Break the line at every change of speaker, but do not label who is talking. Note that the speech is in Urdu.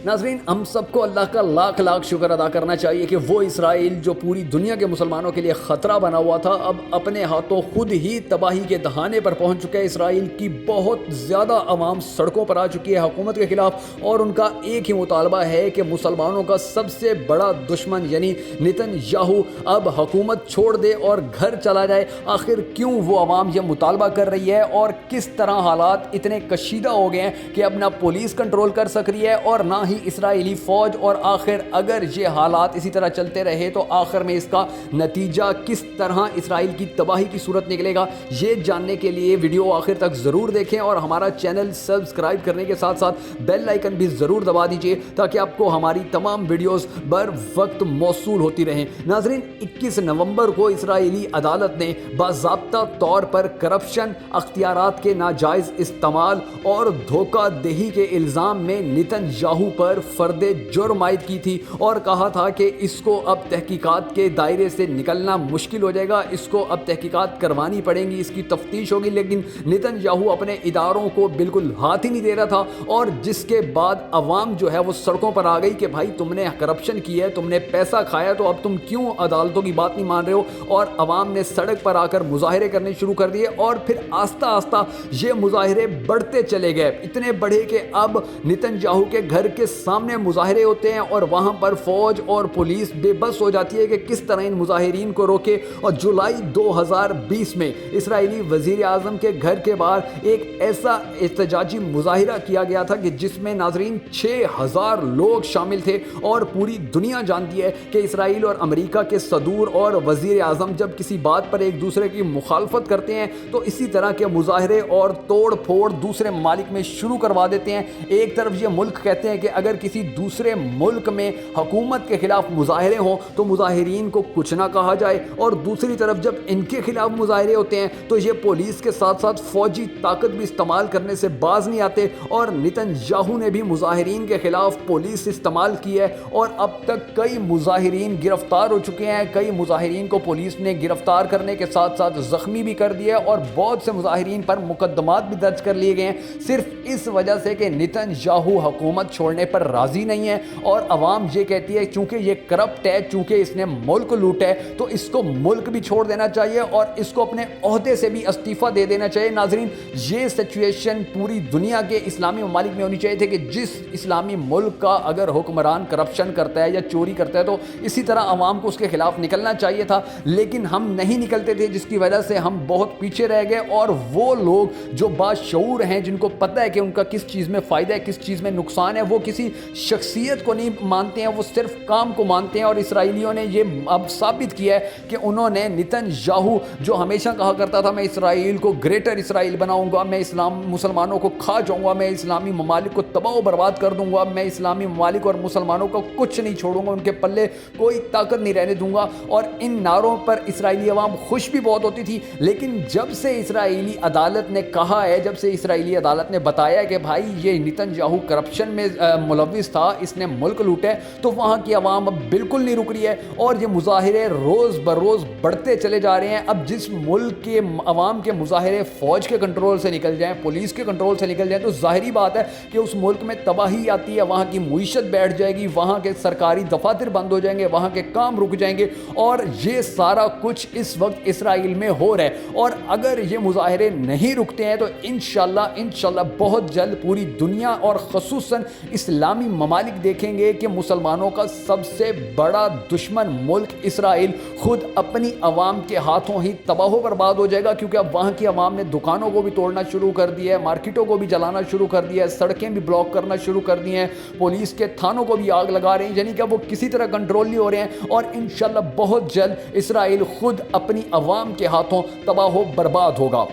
ناظرین، ہم سب کو اللہ کا لاکھ لاکھ شکر ادا کرنا چاہیے کہ وہ اسرائیل جو پوری دنیا کے مسلمانوں کے لیے خطرہ بنا ہوا تھا، اب اپنے ہاتھوں خود ہی تباہی کے دہانے پر پہنچ چکا ہے۔ اسرائیل کی بہت زیادہ عوام سڑکوں پر آ چکی ہے حکومت کے خلاف، اور ان کا ایک ہی مطالبہ ہے کہ مسلمانوں کا سب سے بڑا دشمن یعنی نتن یاہو اب حکومت چھوڑ دے اور گھر چلا جائے۔ آخر کیوں وہ عوام یہ مطالبہ کر رہی ہے اور کس طرح حالات اتنے کشیدہ ہو گئے ہیں کہ اب نہ پولیس کنٹرول کر سک رہی ہے اور نہ ہی اسرائیلی فوج، اور آخر اگر یہ حالات اسی طرح چلتے رہے تو آخر میں اس کا نتیجہ کس طرح اسرائیل کی تباہی کی صورت نکلے گا، یہ جاننے کے لیے ویڈیو آخر تک ضرور دیکھیں اور ہمارا چینل سبسکرائب کرنے کے ساتھ ساتھ بیل آئیکن بھی ضرور دبا دیجئے تاکہ آپ کو ہماری تمام ویڈیوز بر وقت موصول ہوتی رہیں۔ ناظرین، 21 نومبر کو اسرائیلی عدالت نے باضابطہ طور پر کرپشن، اختیارات کے ناجائز استعمال اور دھوکہ دہی کے الزام میں نتن یاہو پر فرد جرم عائد کی تھی اور کہا تھا کہ اس کو اب تحقیقات کے دائرے سے نکلنا مشکل ہو جائے گا، اس کو اب تحقیقات کروانی پڑیں گی، اس کی تفتیش ہوگی۔ لیکن نتن یاہو اپنے اداروں کو بالکل ہاتھ ہی نہیں دے رہا تھا، اور جس کے بعد عوام جو ہے وہ سڑکوں پر آ گئی کہ بھائی تم نے کرپشن کی ہے، تم نے پیسہ کھایا، تو اب تم کیوں عدالتوں کی بات نہیں مان رہے ہو، اور عوام نے سڑک پر آ کر مظاہرے کرنے شروع کر دیے، اور پھر آہستہ آہستہ یہ مظاہرے بڑھتے چلے گئے، اتنے بڑھے کہ اب نتن یاہو کے گھر کے سامنے مظاہرے ہوتے ہیں اور وہاں پر فوج اور پولیس بے بس ہو جاتی ہے کہ کس طرح ان مظاہرین کو روکے۔ اور جولائی 2020 میں اسرائیلی وزیر اعظم کے گھر کے باہر ایک ایسا احتجاجی مظاہرہ کیا گیا تھا کہ جس میں ناظرین 6000 لوگ شامل تھے، اور پوری دنیا جانتی ہے کہ اسرائیل اور امریکہ کے صدور اور وزیر اعظم جب کسی بات پر ایک دوسرے کی مخالفت کرتے ہیں تو اسی طرح کے مظاہرے اور توڑ پھوڑ دوسرے ممالک میں شروع کروا دیتے ہیں۔ ایک طرف یہ ملک کہتے ہیں کہ اگر کسی دوسرے ملک میں حکومت کے خلاف مظاہرے ہوں تو مظاہرین کو کچھ نہ کہا جائے، اور دوسری طرف جب ان کے خلاف مظاہرے ہوتے ہیں تو یہ پولیس کے ساتھ ساتھ فوجی طاقت بھی استعمال کرنے سے باز نہیں آتے۔ اور نتن یاہو نے بھی مظاہرین کے خلاف پولیس استعمال کی ہے، اور اب تک کئی مظاہرین گرفتار ہو چکے ہیں، کئی مظاہرین کو پولیس نے گرفتار کرنے کے ساتھ ساتھ زخمی بھی کر دیا، اور بہت سے مظاہرین پر مقدمات بھی درج کر لیے گئے ہیں، صرف اس وجہ سے کہ نتن یاہو حکومت چھوڑنے پر راضی نہیں ہے۔ اور عوام یہ کہتی ہے چونکہ یہ کرپٹ ہے، چونکہ اس نے ملک لوٹا ہے، تو اس کو ملک بھی چھوڑ دینا چاہیے اور اس کو اپنے عہدے سے بھی استعفیٰ دے دینا چاہیے۔ ناظرین، یہ سچویشن پوری دنیا کے اسلامی ممالک میں ہونی چاہیے تھے کہ جس اسلامی ملک کا اگر حکمران کرپشن کرتا ہے یا چوری کرتا ہے تو اسی طرح عوام کو اس کے خلاف نکلنا چاہیے تھا، لیکن ہم نہیں نکلتے تھے، جس کی وجہ سے ہم بہت پیچھے رہ گئے۔ اور وہ لوگ جو باشعور ہیں، جن کو پتہ ہے کہ ان کا کس چیز میں فائدہ ہے، کس چیز میں نقصان ہے، وہ کسی شخصیت کو نہیں مانتے ہیں، وہ صرف کام کو مانتے ہیں۔ اور اسرائیلیوں نے یہ اب ثابت کیا ہے کہ انہوں نے نتن یاہو جو ہمیشہ کہا کرتا تھا میں اسرائیل کو گریٹر اسرائیل بناؤں گا، میں مسلمانوں کو کھا جاؤں گا، میں اسلامی ممالک کو تباہ و برباد کر دوں گا، میں اسلامی ممالک اور مسلمانوں کو کچھ نہیں چھوڑوں گا، ان کے پلے کوئی طاقت نہیں رہنے دوں گا، اور ان نعروں پر اسرائیلی عوام خوش بھی بہت ہوتی تھی۔ لیکن جب سے اسرائیلی عدالت نے کہا ہے، جب سے اسرائیلی عدالت نے بتایا کہ بھائی یہ نتن یاہو کرپشن میں ملوث تھا، اس نے ملک لوٹا ہے، تو وہاں کی عوام اب بالکل نہیں رک رہی ہے، اور یہ مظاہرے روز بروز بڑھتے چلے جا رہے ہیں۔ اب جس ملک کے عوام کے مظاہرے فوج کے کنٹرول سے نکل جائیں، پولیس کے کنٹرول سے نکل جائیں، تو ظاہری بات ہے کہ اس ملک میں تباہی آتی ہے، وہاں کی معیشت بیٹھ جائے گی، وہاں کے سرکاری دفاتر بند ہو جائیں گے، وہاں کے کام رک جائیں گے، اور یہ سارا کچھ اس وقت اسرائیل میں ہو رہا ہے۔ اور اگر یہ مظاہرے نہیں رکتے ہیں تو انشاءاللہ بہت جلد پوری دنیا اور خصوصاً اسلامی ممالک دیکھیں گے کہ مسلمانوں کا سب سے بڑا دشمن ملک اسرائیل خود اپنی عوام کے ہاتھوں ہی تباہ و برباد ہو جائے گا، کیونکہ اب وہاں کی عوام نے دکانوں کو بھی توڑنا شروع کر دیا ہے، مارکیٹوں کو بھی جلانا شروع کر دیا ہے، سڑکیں بھی بلاک کرنا شروع کر دی ہیں، پولیس کے تھانوں کو بھی آگ لگا رہے ہیں، یعنی کہ وہ کسی طرح کنٹرول نہیں ہو رہے ہیں، اور انشاءاللہ بہت جلد اسرائیل خود اپنی عوام کے ہاتھوں تباہ و برباد ہوگا۔